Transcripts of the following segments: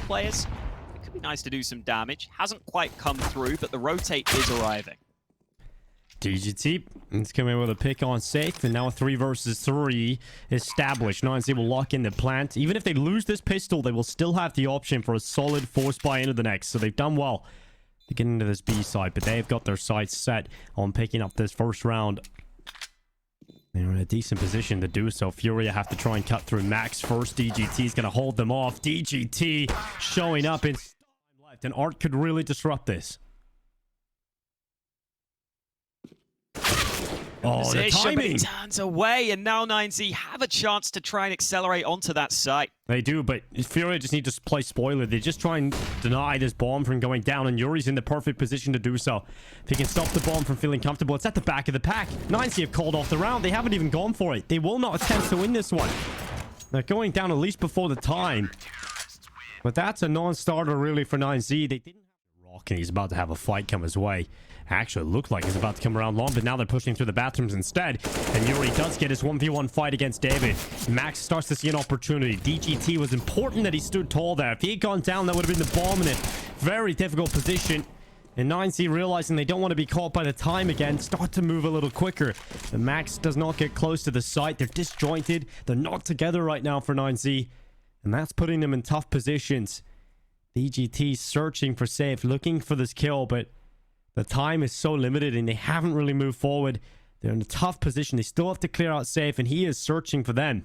players. It could be nice to do some damage. Hasn't quite come through, but the rotate is arriving. DGT is coming with a pick on safe, and now a 3 versus 3 established. 9Z will lock in the plant. Even if they lose this pistol, they will still have the option for a solid force buy into the next. So they've done well to get into this B side, but they've got their sights set on picking up this first round. They're in a decent position to do so. FURIA have to try and cut through Max first. DGT is going to hold them off. DGT showing up in time left, and Art could really disrupt this. Oh, the timing! He turns away, and now 9Z have a chance to try and accelerate onto that site. They do, but FURIA just need to play spoiler. They just try and deny this bomb from going down, and Yuri's in the perfect position to do so. If he can stop the bomb from feeling comfortable, it's at the back of the pack. 9Z have called off the round. They haven't even gone for it. They will not attempt to win this one. They're going down at least before the time. But that's a non-starter, really, for 9Z. They didn't have Rock, and he's about to have a fight come his way. Actually, it looked like he's about to come around long, but now they're pushing through the bathrooms instead. And Yuri does get his 1v1 fight against David. Max starts to see an opportunity. DGT was important that he stood tall there. If he had gone down, that would have been the bomb in a very difficult position. And 9Z, realizing they don't want to be caught by the time again, start to move a little quicker. But Max does not get close to the site. They're disjointed. They're not together right now for 9Z. And that's putting them in tough positions. DGT searching for safe, looking for this kill, but the time is so limited and they haven't really moved forward. They're in a tough position. They still have to clear out safe, and he is searching for them.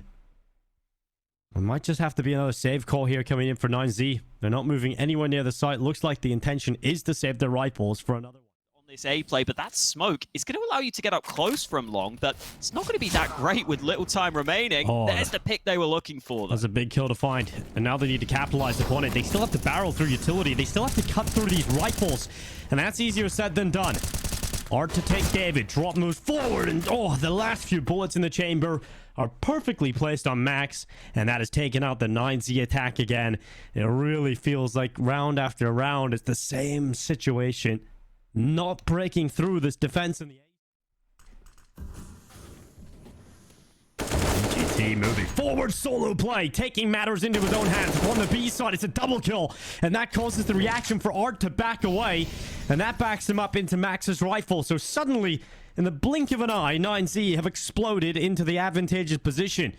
It might just have to be another save call here coming in for 9Z. They're not moving anywhere near the site. Looks like the intention is to save their rifles for another one. On this A play, but that smoke is going to allow you to get up close from long, but it's not going to be that great with little time remaining. Oh, there's the pick they were looking for. That's a big kill to find, and now they need to capitalize upon it. They still have to barrel through utility. They still have to cut through these rifles, and that's easier said than done. Art to take David. Drop moves forward, and oh, the last few bullets in the chamber are perfectly placed on Max, and that has taken out the 9Z attack again. It really feels like round after round, it's the same situation. Not breaking through this defense in the DGT moving forward, solo play, taking matters into his own hands. On the B side, it's a double kill, and that causes the reaction for Art to back away, and that backs him up into Max's rifle. So suddenly, in the blink of an eye, 9Z have exploded into the advantageous position.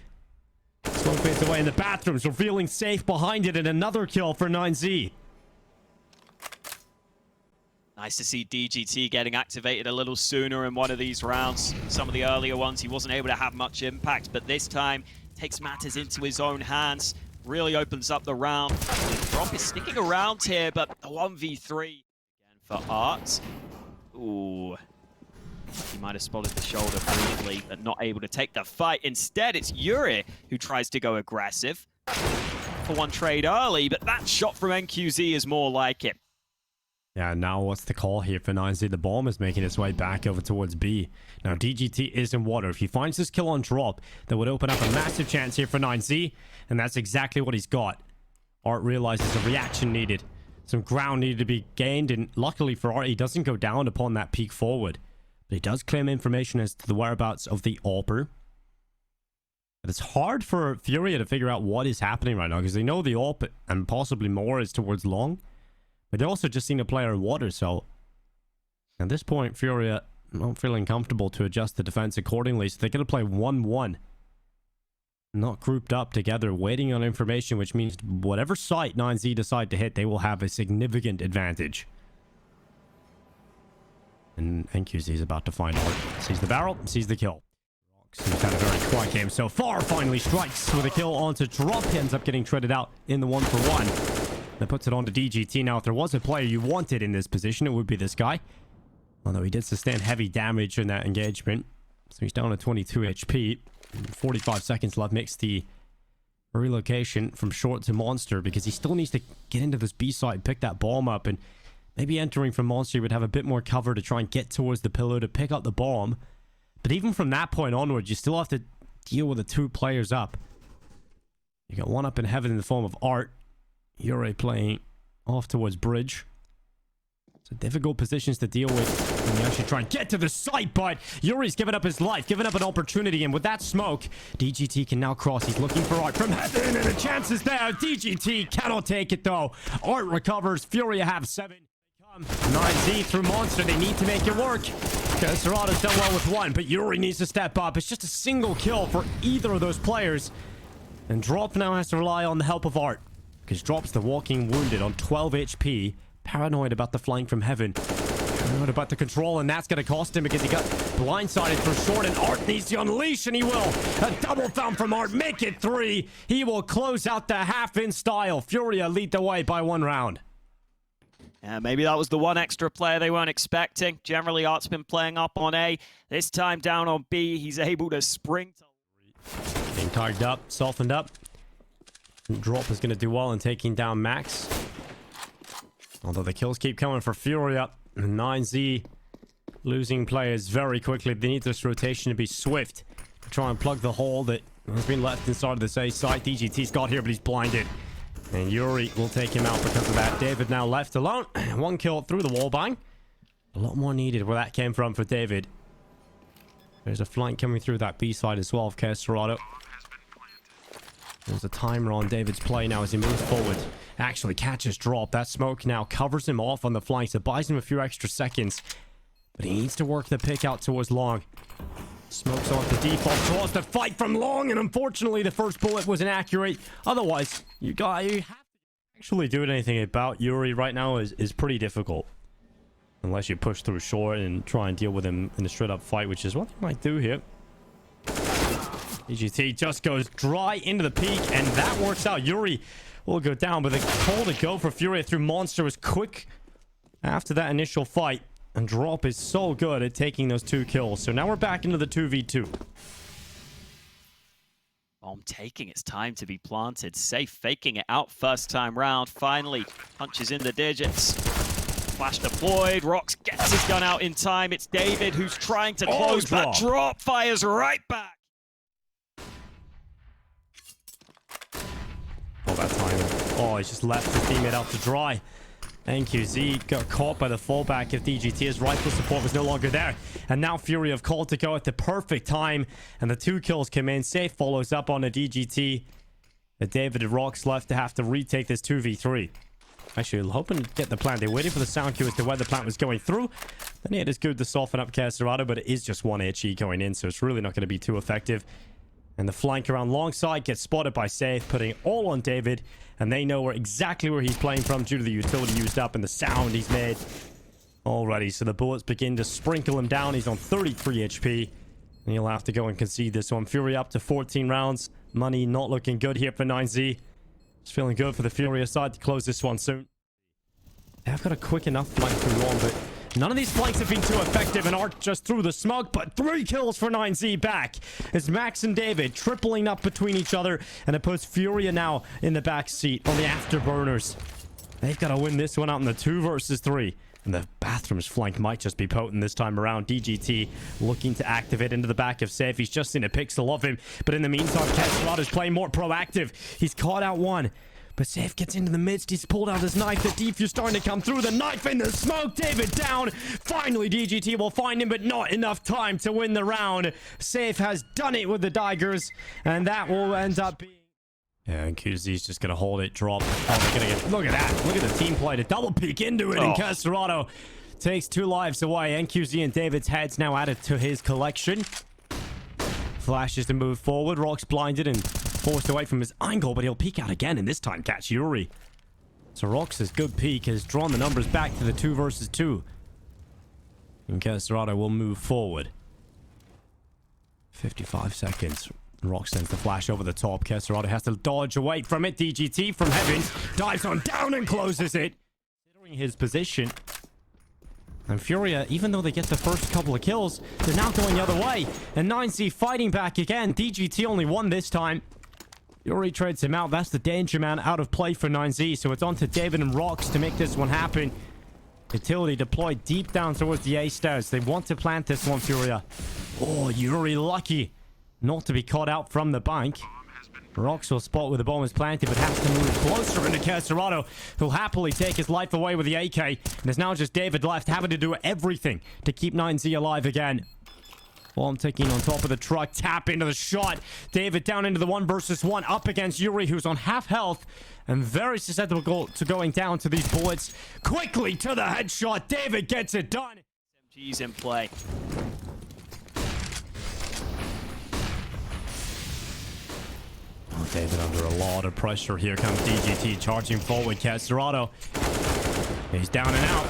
Smoke fades away in the bathrooms, revealing safe behind it, and another kill for 9Z. Nice to see DGT getting activated a little sooner in one of these rounds. Some of the earlier ones, he wasn't able to have much impact, but this time takes matters into his own hands. Really opens up the round. The drop is sticking around here, but the 1v3 again for Art. Ooh. He might have spotted the shoulder briefly, but not able to take the fight. Instead, it's Yuri who tries to go aggressive. For one trade early, but that shot from NQZ is more like it. Yeah, now what's the call here for 9Z? The bomb is making its way back over towards B. Now, DGT is in water. If he finds this kill on drop, that would open up a massive chance here for 9Z, and that's exactly what he's got. Art realizes a reaction needed. Some ground needed to be gained, and luckily for Art, he doesn't go down upon that peek forward. But he does claim information as to the whereabouts of the AWPer. But it's hard for FURIA to figure out what is happening right now, because they know the AWP, and possibly more, is towards long. But they also just seen a player in water, so at this point, FURIA not feeling comfortable to adjust the defense accordingly, so they're going to play 1-1. Not grouped up together, waiting on information, which means whatever site 9Z decide to hit, they will have a significant advantage. And NQZ is about to find Art. Sees the barrel, sees the kill. He's had a very quiet game so far, finally strikes with a kill onto drop. He ends up getting shredded out in the 1-for-1. That puts it on to DGT. Now, if there was a player you wanted in this position, it would be this guy. Although he did sustain heavy damage in that engagement. So he's down to 22 HP. 45 seconds left. Makes the relocation from short to monster, because he still needs to get into this B site and pick that bomb up. And maybe entering from monster, he would have a bit more cover to try and get towards the pillar to pick up the bomb. But even from that point onwards, you still have to deal with the 2 players up. You got one up in heaven in the form of Art. Yuri playing off towards bridge. So difficult positions to deal with when you actually try and get to the site, but Yuri's given up his life, given up an opportunity, and with that smoke, DGT can now cross. He's looking for Art from heaven, and the chance is there. DGT cannot take it, though. Art recovers. FURIA have 7. 9Z through Monster. They need to make it work. Serato's done well with 1, but Yuri needs to step up. It's just a single kill for either of those players. And Drop now has to rely on the help of Art, because Drop's the walking wounded on 12 HP. Paranoid about the flying from heaven. Paranoid about the control, and that's going to cost him because he got blindsided for short, and Art needs to unleash, and he will. A double found from Art. Make it 3. He will close out the half in style. FURIA lead the way by 1 round. Yeah, maybe that was the one extra player they weren't expecting. Generally, Art's been playing up on A. This time down on B, he's able to sprint. Being tagged up, softened up. Drop is going to do well in taking down Max. Although the kills keep coming for FURIA. 9Z losing players very quickly. They need this rotation to be swift. Try and plug the hole that has been left inside of this A site. DGT's got here, but he's blinded. And Yuri will take him out because of that. David now left alone. 1 kill through the wall bang. A lot more needed where that came from for David. There's a flank coming through that B side as well of Serato. There's a timer on David's play now as he moves forward. Actually catches Drop. That smoke now covers him off on the flanks. It buys him a few extra seconds. But he needs to work the pick out towards Long. Smokes off the default. Draws the fight from Long. And unfortunately, the first bullet was inaccurate. Otherwise, you have to actually do anything about Yuri right now is pretty difficult. Unless you push through short and try and deal with him in a straight-up fight, which is what they might do here. DGT just goes dry into the peak, and that works out. Yuri will go down, but the call to go for FURIA through Monster was quick after that initial fight. And Drop is so good at taking those 2 kills. So now we're back into the 2v2. Bomb taking its time to be planted. Safe faking it out first time round. Finally punches in the digits. Flash deployed. Rox gets his gun out in time. It's David who's trying to close, but Drop fires right back. Oh, that time. Oh, he's just left his teammate out to dry. NQZ got caught by the fallback of DGT. His rifle support was no longer there. And now FURIA have called to go at the perfect time. And the 2 kills come in. Safe follows up on a DGT. David and Rox left to have to retake this 2v3. Actually, hoping to get the plant. They waited for the sound cue as to where the plant was going through. Then it is good to soften up Serato, but it is just 1 HE going in, so it's really not going to be too effective. And the flank around long side gets spotted by Safe, putting it all on David. And they know exactly where he's playing from due to the utility used up and the sound he's made. Alrighty, so the bullets begin to sprinkle him down. He's on 33 HP. And he'll have to go and concede this one. FURIA up to 14 rounds. Money not looking good here for 9Z. It's feeling good for the FURIA side to close this one soon. They've got a quick enough flank through long, but none of these flanks have been too effective, and Art just threw the smoke, but 3 kills for 9Z back. As Max and David tripling up between each other, and it puts FURIA now in the back seat on the afterburners. They've got to win this one out in the 2 versus 3. And the bathroom's flank might just be potent this time around. DGT looking to activate into the back of Safe. He's just seen a pixel of him. But in the meantime, Kesserato's playing more proactive. He's caught out 1. But Safe gets into the midst. He's pulled out his knife. The defuse starting to come through. The knife in the smoke. David down. Finally, DGT will find him, but not enough time to win the round. Safe has done it with the daggers. And that will end up being... Yeah, and QZ's just going to hold it, drop. Oh, they're going to get... Look at that. Look at the team play to double peek into it. And Serato takes 2 lives away. NQZ and David's heads now added to his collection. Flashes to move forward. Rock's blinded and forced away from his angle, but he'll peek out again, and this time catch Yuri. So Rox's good peek has drawn the numbers back to the 2 versus 2. And Serato will move forward. 55 seconds. Rox sends the flash over the top. Serato has to dodge away from it. DGT from heaven dives on down and closes it. Considering his position. And FURIA, even though they get the first couple of kills, they're now going the other way. And 9Z fighting back again. DGT only won this time. Yuri trades him out. That's the danger man out of play for 9Z. So it's on to David and Rox to make this one happen. Utility deployed deep down towards the A stairs. They want to plant this one, FURIA. Oh, Yuri lucky not to be caught out from the bank. Rox will spot where the bomb is planted, but has to move closer into Castorado, who'll happily take his life away with the AK. And there's now just David left, having to do everything to keep 9Z alive again. Bomb ticking on top of the truck. Tap into the shot. David down into the 1 versus 1 up against Yuri, who's on half health and very susceptible to going down to these bullets. Quickly to the headshot. David gets it done. SMG's in play. Oh, David under a lot of pressure. Here comes DGT charging forward. Castorado. He's down and out.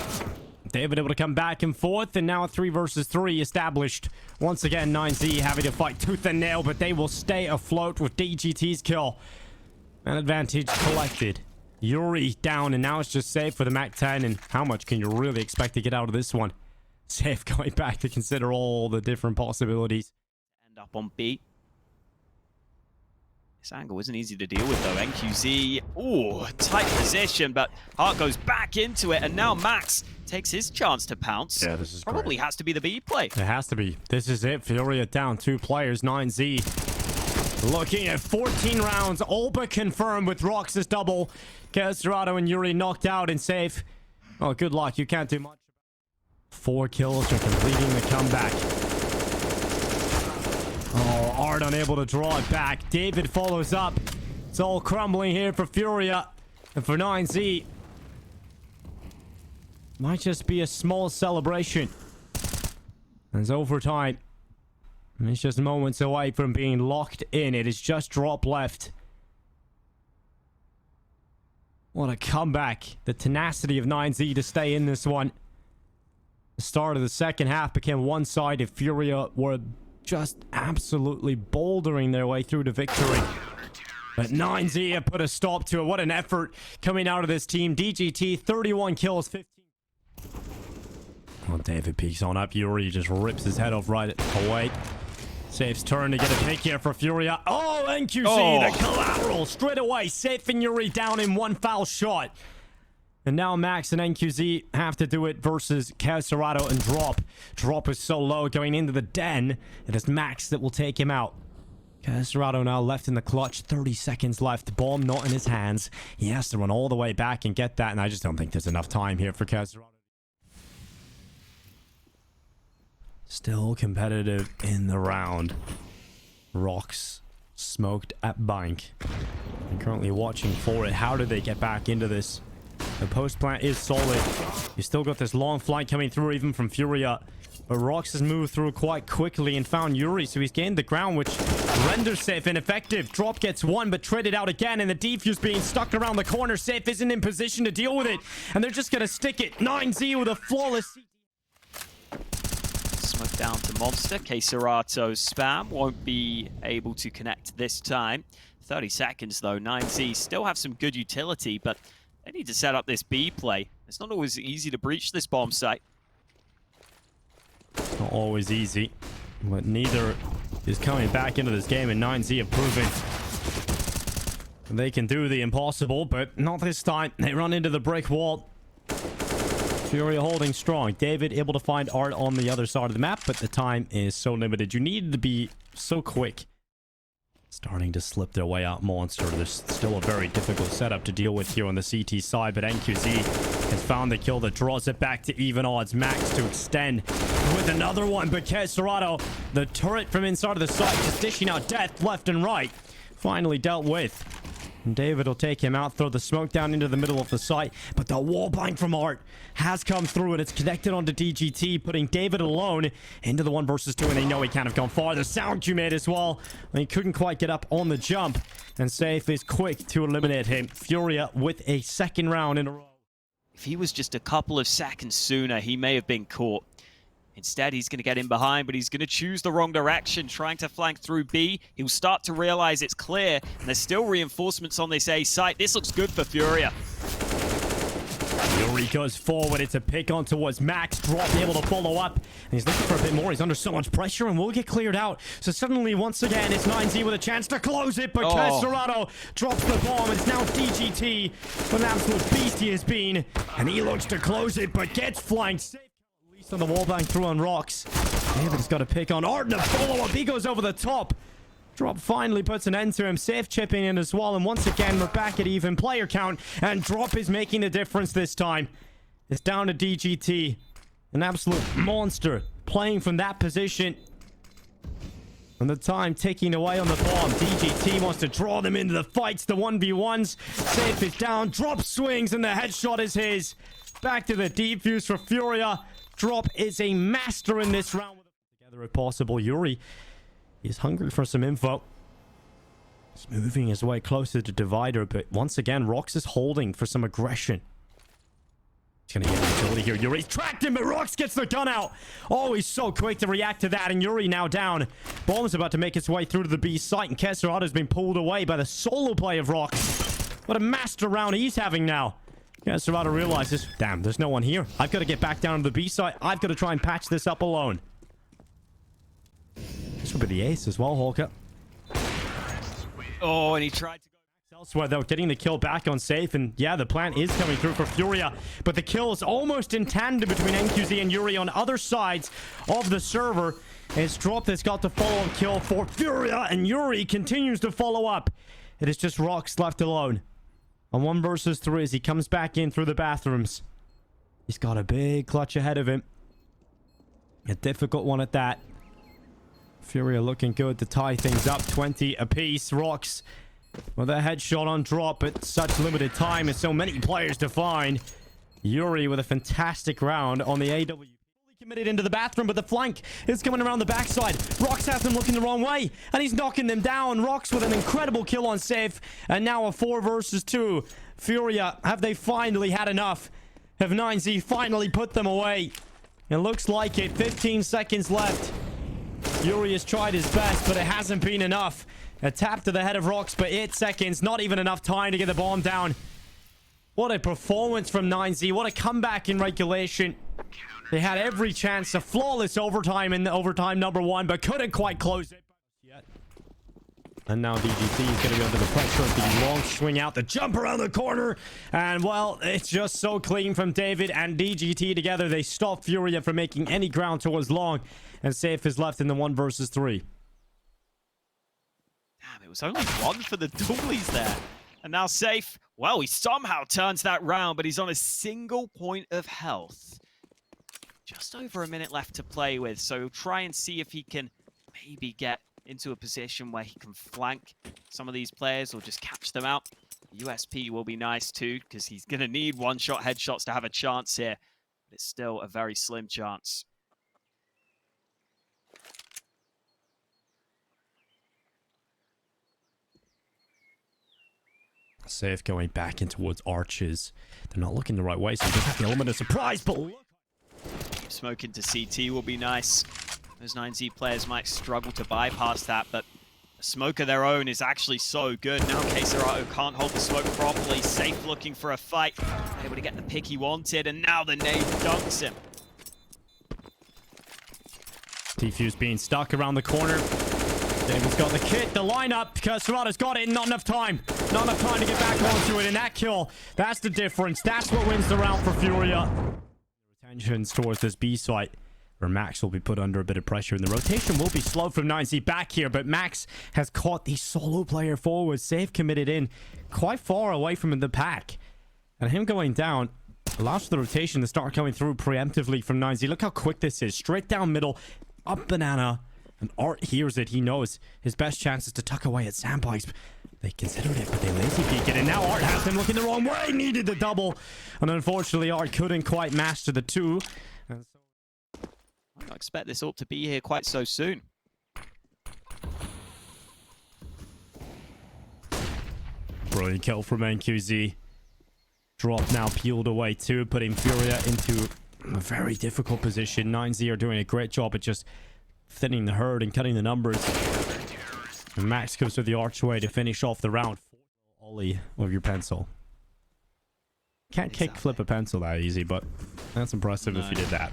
David able to come back and forth, and now a 3 versus 3 established. Once again, 9Z having to fight tooth and nail, but they will stay afloat with DGT's kill. An advantage collected. Yuri down, and now it's just safe for the MAC-10, and how much can you really expect to get out of this one? Safe going back to consider all the different possibilities. End up on B. This angle isn't easy to deal with, though. NQZ, ooh, tight position, but Hart goes back into it, and now Max takes his chance to pounce. Yeah, this is probably great. Has to be the B play. It has to be. This is it. FURIA down 2 players. 9Z looking at 14 rounds, all but confirmed with Rox's double. Castorado and Yuri knocked out and safe. Oh, good luck. You can't do much. 4 kills for completing the comeback. Oh, Art unable to draw it back. David follows up. It's all crumbling here for FURIA. And for 9Z, might just be a small celebration. And it's overtime. And it's just moments away from being locked in. It is just drop left. What a comeback. The tenacity of 9Z to stay in this one. The start of the second half became one-sided. FURIA were just absolutely bouldering their way through to victory. But 9Z have put a stop to it. What an effort coming out of this team. DGT, 31 kills, 15. Well, David peeks on up. Yuri just rips his head off right away. Safe's turn to get a pick here for FURIA. Oh, NQZ, the collateral straight away. Safe and Yuri down in 1 foul shot. And now Max and NQZ have to do it versus Castorado and Drop. Drop is so low going into the den. It is Max that will take him out. Castorado now left in the clutch. 30 seconds left. Bomb not in his hands. He has to run all the way back and get that. And I just don't think there's enough time here for Castorado. Still competitive in the round. Rocks smoked at bank. I'm currently watching for it. How do they get back into this? The post plant is solid. You still got this long flight coming through even from FURIA. But Rox has moved through quite quickly and found Yuri, so he's gained the ground, which renders Safe ineffective. Drop gets 1, but traded out again, and the defuse being stuck around the corner. Safe isn't in position to deal with it, and they're just going to stick it. 9Z with a flawless... Smoke down to Monster. Castorato's spam won't be able to connect this time. 30 seconds, though. 9Z still have some good utility, but they need to set up this B play. It's not always easy to breach this bomb site. Not always easy, but neither is coming back into this game, and 9Z have proven they can do the impossible, but not this time. They run into the brick wall. FURIA holding strong. David able to find Art on the other side of the map, but the time is so limited. You needed to be so quick. Starting to slip their way out. Monster. There's still a very difficult setup to deal with here on the CT side, but NQZ has found the kill that draws it back to even odds. Max to extend with another one, but Castorado, the turret from inside of the site, just dishing out death left and right. Finally dealt with. And David will take him out, throw the smoke down into the middle of the site, but the wall blank from Art has come through, and it's connected onto DGT, putting David alone into the 1 versus 2, and they know he can't have gone far. The sound cue made as well. He couldn't quite get up on the jump, and Safe is quick to eliminate him. FURIA with a second round in a row. If he was just a couple of seconds sooner, he may have been caught. Instead, he's going to get in behind, but he's going to choose the wrong direction, trying to flank through B. He'll start to realize it's clear, and there's still reinforcements on this A site. This looks good for FURIA. Yuri goes forward. It's a pick on towards Max. Drop able to follow up. And he's looking for a bit more. He's under so much pressure and will get cleared out. So suddenly, once again, it's 9Z with a chance to close it. But Castorado drops the bomb. It's now DGT. What an absolute beast he has been. And he looks to close it, but gets flanked. At least on the wall bank through on Rocks. David's got a pick on Art and a follow-up. He goes over the top. Drop finally puts an end to him. Safe chipping in as well. And once again, we're back at even player count. And Drop is making the difference this time. It's down to DGT. An absolute monster. Playing from that position. And the time ticking away on the bomb. DGT wants to draw them into the fights. The 1v1s. Safe is down. Drop swings and the headshot is his. Back to the defuse for FURIA. Drop is a master in this round. Together if possible. Yuri is hungry for some info. He's moving his way closer to Divider, but once again, Rox is holding for some aggression. He's gonna get utility here. Yuri's tracked him, but Rox gets the gun out. Oh, he's so quick to react to that, and Yuri now down. Bomb's about to make its way through to the B site, and Kesserato's been pulled away by the solo play of Rox. What a master round he's having now. Kesserato realizes, damn, there's no one here. I've got to get back down to the B site. I've got to try and patch this up alone. This would be the ace as well, Hawker. Oh, and he tried to go elsewhere, though, getting the kill back on Safe. And yeah, the plant is coming through for FURIA. But the kill is almost in tandem between NQZ and Yuri on other sides of the server. It's Drop that's got the follow-up kill for FURIA. And Yuri continues to follow up. It is just Rox left alone. On 1 versus 3 as he comes back in through the bathrooms. He's got a big clutch ahead of him. A difficult one at that. FURIA looking good to tie things up. 20 apiece. Rox with a headshot on Drop, but such limited time and so many players to find. Yuri with a fantastic round on the AW. Committed into the bathroom, but the flank is coming around the backside. Rox has them looking the wrong way, and he's knocking them down. Rox with an incredible kill on Safe, and now a 4 versus 2. FURIA, have they finally had enough? Have 9Z finally put them away? It looks like it. 15 seconds left. Yuri has tried his best, but it hasn't been enough. A tap to the head of Rox, but 8 seconds. Not even enough time to get the bomb down. What a performance from 9Z. What a comeback in regulation. They had every chance. A flawless overtime in the overtime number 1, but couldn't quite close it yet. And now DGT is going to be under the pressure of the long swing out, the jump around the corner. And, well, it's just so clean from David and DGT together. They stop FURIA from making any ground towards long. And Safe is left in the 1 versus 3. Damn, it was only 1 for the Doolies there. And now Safe, well, he somehow turns that round, but he's on a single point of health. Just over a minute left to play with, so he'll try and see if he can maybe get into a position where he can flank some of these players or just catch them out. USP will be nice too, because he's going to need one-shot headshots to have a chance here. But it's still a very slim chance. Safe going back in towards arches. They're not looking the right way, so he does have the element of surprise, but look. Smoking to CT will be nice. Those 9Z players might struggle to bypass that, but a smoke of their own is actually so good. Now Keserato can't hold the smoke properly. Safe looking for a fight. Able to get the pick he wanted, and now the nade dunks him. Defuse being stuck around the corner. David's got the kit, the lineup. Kesserato's got it, not enough time. Not enough time to get back onto it, and that kill, that's the difference. That's what wins the round for FURIA. Tensions towards this B site, where Max will be put under a bit of pressure, and the rotation will be slow from 9Z back here, but Max has caught the solo player forward. Safe committed in quite far away from the pack, and him going down allows for the rotation to start coming through preemptively from 9Z. Look how quick this is. Straight down middle, up banana, and Art hears it. He knows his best chance is to tuck away at sandpipes. They considered it, but they lazy peek it, and now Art has them looking the wrong way. Needed the double, and unfortunately Art couldn't quite master the 2. And so I don't expect this AWP to be here quite so soon. Brilliant kill from NQZ. Drop now peeled away too, putting FURIA into a very difficult position. 9Z are doing a great job at just thinning the herd and cutting the numbers. And Max goes to the archway to finish off the round. Ollie with your pencil. Can't kick flip a pencil that easy, but that's impressive if you did that.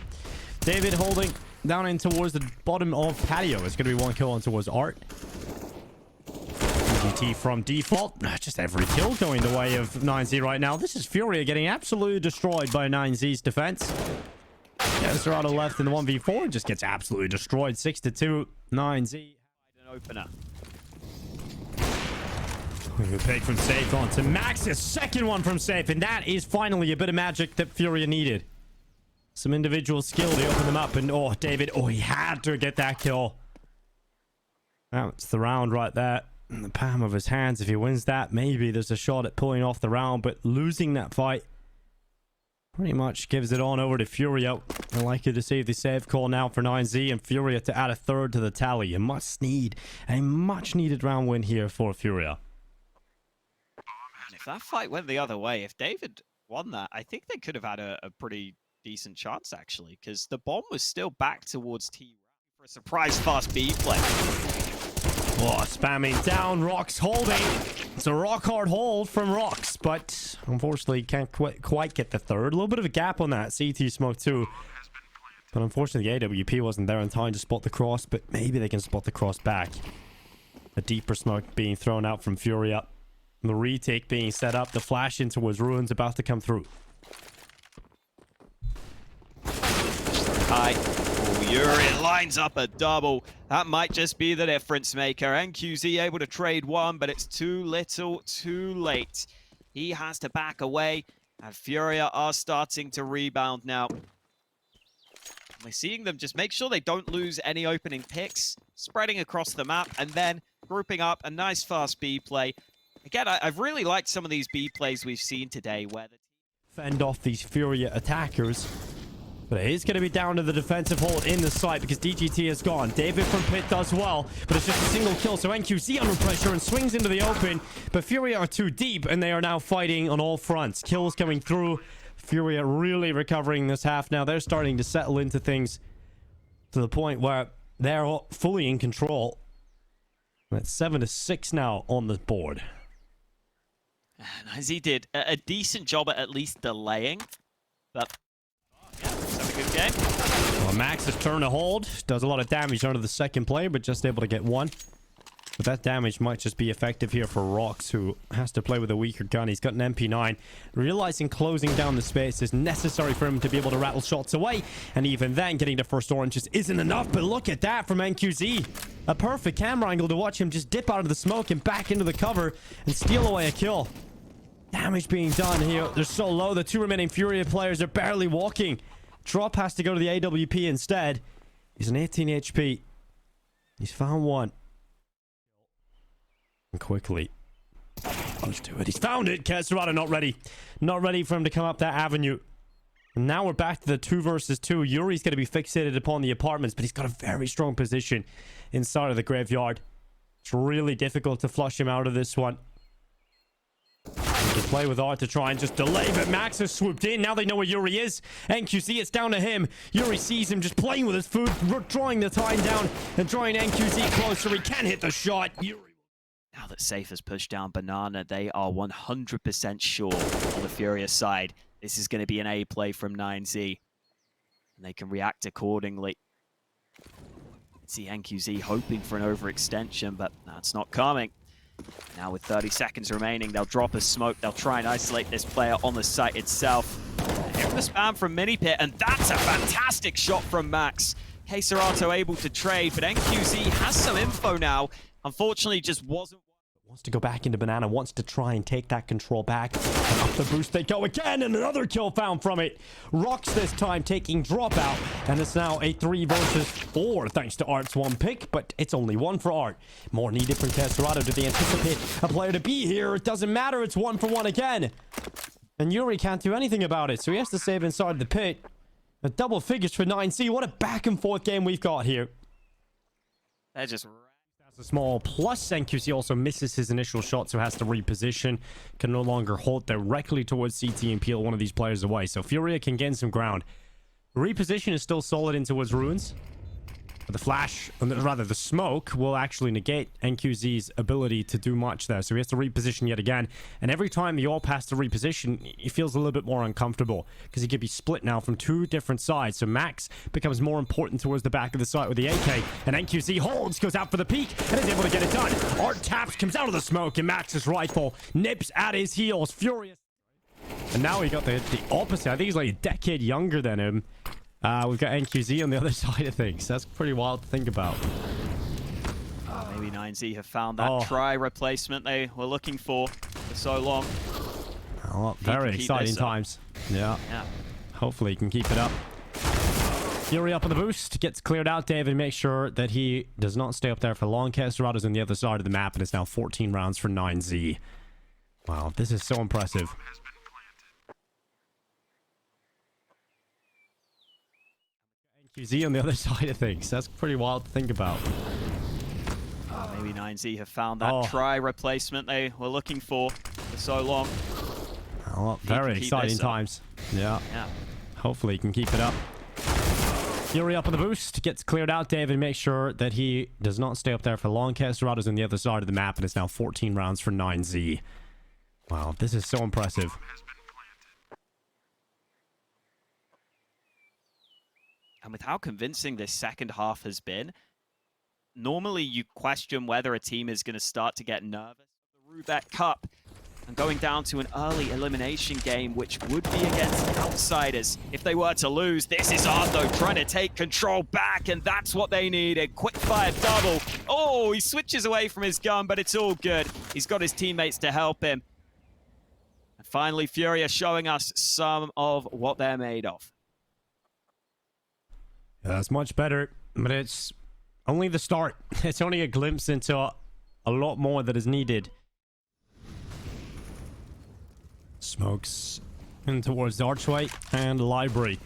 David holding down in towards the bottom of patio. It's going to be 1 kill on towards Art. GT from default. Just every kill going the way of 9Z right now. This is FURIA getting absolutely destroyed by 9Z's defense. Keserato left in the 1v4 and just gets absolutely destroyed. 6-2. 9Z. An opener. Good pick from Safe on to Max's second one from Safe, and that is finally a bit of magic that FURIA needed. Some individual skill to open them up, and oh, David, oh, he had to get that kill. That's the round right there in the palm of his hands. If he wins that, maybe there's a shot at pulling off the round, but losing that fight pretty much gives it on over to FURIA. They're likely to save the save call now for 9Z, and FURIA to add a third to the tally. A much needed round win here for FURIA. And if that fight went the other way, if David won that, I think they could have had a pretty decent chance, actually, because the bomb was still back towards T for a surprise fast B play. Oh, spamming down, Rox holding. It's a rock hard hold from Rox, but unfortunately can't quite get the third. A little bit of a gap on that CT smoke too. But unfortunately the AWP wasn't there in time to spot the cross, but maybe they can spot the cross back. A deeper smoke being thrown out from FURIA. The retake being set up, the flash into his ruins about to come through. Hi. Yuri lines up a double. That might just be the difference maker. NQZ able to trade one, but it's too little, too late. He has to back away, and FURIA are starting to rebound now. We're seeing them just make sure they don't lose any opening picks, spreading across the map, and then grouping up a nice fast B play. Again, I've really liked some of these B plays we've seen today, where the fend off these FURIA attackers. But it is going to be down to the defensive hold in the site because DGT is gone. David from Pit does well, but it's just a single kill. So NQZ under pressure and swings into the open. But FURIA are too deep and they are now fighting on all fronts. Kills coming through. FURIA really recovering this half now. They're starting to settle into things to the point where they're fully in control. That's 7-6 now on the board. And as he did a decent job at least delaying, but yeah, that's a good game. Well, Max's turn to hold. Does a lot of damage under the second play, but just able to get one. But that damage might just be effective here for Rox, who has to play with a weaker gun. He's got an MP9. Realizing closing down the space is necessary for him to be able to rattle shots away. And even then, getting the first orange just isn't enough. But look at that from NQZ. A perfect camera angle to watch him just dip out of the smoke and back into the cover and steal away a kill. Damage being done here. They're so low. The two remaining FURIA players are barely walking. Drop has to go to the AWP instead. He's an 18 HP. He's found one. And quickly. Let's do it. He's found it. Kesserado not ready. Not ready for him to come up that avenue. And now we're back to the 2 versus 2. Yuri's going to be fixated upon the apartments, but he's got a very strong position inside of the graveyard. It's really difficult to flush him out of this one. He can play with art to try and just delay, but Max has swooped in. Now they know where Yuri is. NQZ, it's down to him. Yuri sees him just playing with his food, drawing the time down and drawing NQZ closer. He can hit the shot. Yuri. Now that Safe has pushed down Banana, they are 100% sure on the FURIA side. This is going to be an A play from 9Z. And they can react accordingly. See NQZ hoping for an overextension, but that's not coming. Now with 30 seconds remaining, they'll drop a smoke. They'll try and isolate this player on the site itself. Here's the spam from Minipit, and that's a fantastic shot from Max. Keserato able to trade, but NQZ has some info now. Unfortunately, just wasn't. Wants to go back into Banana, wants to try and take that control back. And up the boost they go again, and another kill found from it. Rox this time taking dropout, and it's now a 3 versus 4 thanks to Art's 1 pick, but it's only 1 for Art. More needed from Keserato. Do they anticipate a player to be here? It doesn't matter, it's 1 for 1 again. And Yuri can't do anything about it, so he has to save inside the pit. A double figures for 9C. What a back and forth game we've got here. They're just... A small plus. NQC also misses his initial shot, so has to reposition. Can no longer hold directly towards CT and peel one of these players away. So FURIA can gain some ground. Reposition is still solid in towards ruins. But the flash, or rather the smoke, will actually negate NQZ's ability to do much there. So he has to reposition yet again. And every time the AWP has to reposition, he feels a little bit more uncomfortable. Because he could be split now from 2 different sides. So Max becomes more important towards the back of the site with the AK. And NQZ holds, goes out for the peek, and is able to get it done. Art taps, comes out of the smoke, and Max's rifle nips at his heels. Furious. And now he got the opposite. I think he's like a decade younger than him. We've got NQZ on the other side of things. That's pretty wild to think about. Maybe 9Z have found that Oh. try replacement they were looking for so long. Oh, He can very keep exciting this up. times. Yeah. Yeah. Hopefully he can keep it up. Fury up on the boost. Gets cleared out. David makes sure that he does not stay up there for long. Castrado's on the other side of the map, and it's now 14 rounds for 9Z. Wow, this is so impressive. NQZ on the other side of things. That's pretty wild to think about. Maybe 9Z have found that Oh. try replacement they were looking for so long. Oh, He can very keep exciting this up. times. Yeah. Yeah. Hopefully he can keep it up. Fury up on the boost. Gets cleared out. David makes sure that he does not stay up there for long. Castrado's on the other side of the map, and it's now 14 rounds for 9Z. Wow, this is so impressive. And with how convincing this second half has been, normally you question whether a team is going to start to get nervous. The Roobet Cup and going down to an early elimination game, which would be against outsiders. If they were to lose, this is Ardo trying to take control back, and that's what they needed. Quick fire double. Oh, he switches away from his gun, but it's all good. He's got his teammates to help him. And finally, FURIA showing us some of what they're made of. Yeah, that's much better, but it's only the start. It's only a glimpse into a lot more that is needed. Smokes in towards the archway and library.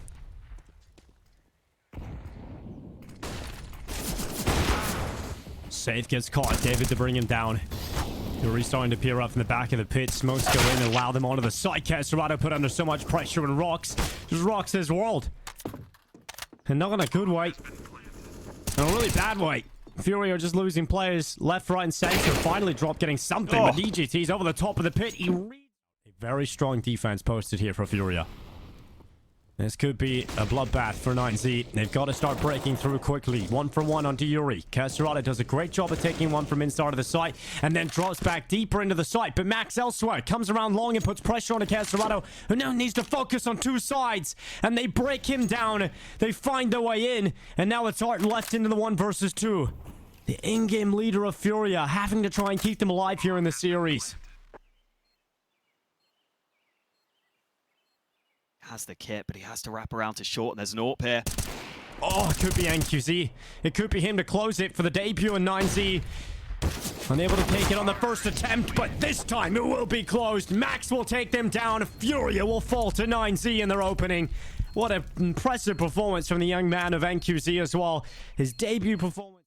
Safe gets caught. David to bring him down. Fury starting to peer up from the back of the pit. Smokes go in and allow them onto the side. Castrato put under so much pressure and rocks. Just rocks his world. And not in a good way. In a really bad way. Fury are just losing players left, right, and center. Finally drop getting something. But DGT's over the top of the pit. A very strong defense posted here for Furia. This could be a bloodbath for 9Z. They've got to start breaking through quickly. 1-for-1 onto Yuri. Castrato does a great job of taking one from inside of the site and then drops back deeper into the site. But Max elsewhere comes around long and puts pressure on Castrato, who now needs to focus on two sides. And they break him down. They find their way in. And now it's Art left into the 1 versus 2. The in-game leader of Furia having to try and keep them alive here in the series. Has the kit, but he has to wrap around to short, and there's an AWP here. Oh, it could be NQZ. It could be him to close it for the debut in 9Z. Unable to take it on the first attempt, but this time it will be closed. Max will take them down. Furia will fall to 9Z in their opening. What an impressive performance from the young man of NQZ as well. His debut performance.